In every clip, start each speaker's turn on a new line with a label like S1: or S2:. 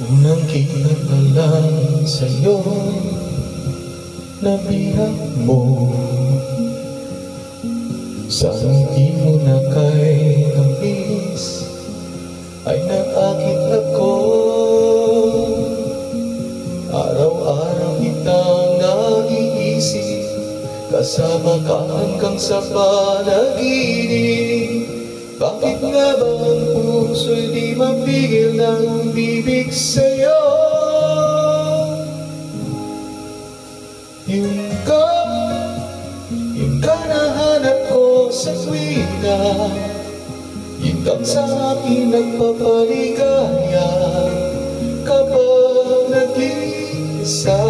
S1: Unang kita pa lang sa'yo, nabiyak mo. Sa ngiti mo na kay tamis ay naakit ako. Araw-araw kitang naiisip, kasama ka hanggang sa panaginip. Bakit nga ba ang puso'y di mapigil ng bibig sa'yo? Yung ka nahanap ko sa tuwina, yung kang sa akin nagpapaligaya kapag nag-iisa.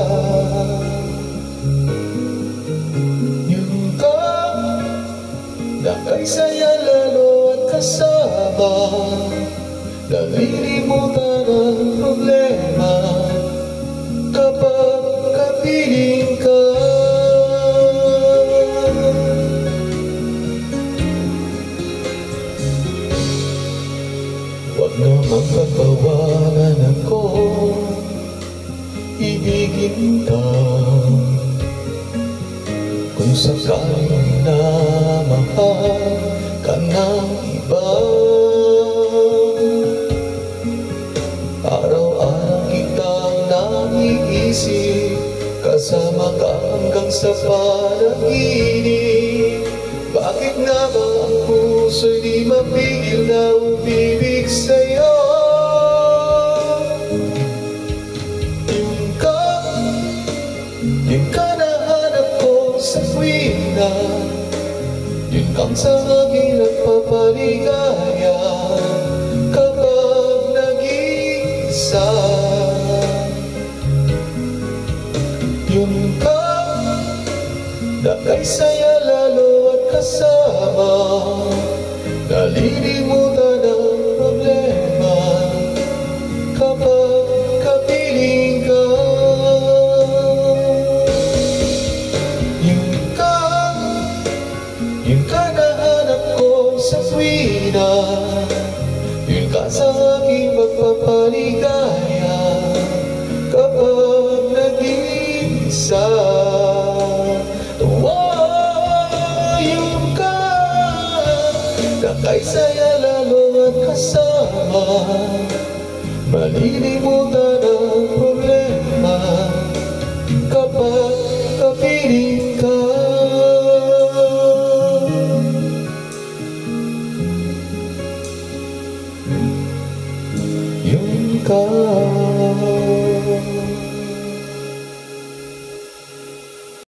S1: Yung ka na kay saya lalo kasama, nalilimutan ang problema kapag kapiling ka. Huwag namang pagbawalan ako, ibigin ka. Kung sakaling na mahal ka ng iba, araw-araw kitang naiisip, kasama ka hanggang sa panaginip. Bakit nga ba ang puso'y di mapigil na umibig sa'yo? Yung ka nahanap ko sa tuwina, yun kang sa akin nagpapaligaya kapag nag-iisa. Yun ka na kay saya lalo at kasama, nalilimutan ang problema kapag kapiling ka. Yung ka nahanap ko sa tuwina, yun ka sa aking magpapaligaya kapag nag-iisa. Yung ka na kay saya lalo at kasama, malilimutan ang problema kapag kapiling ka. Yung ka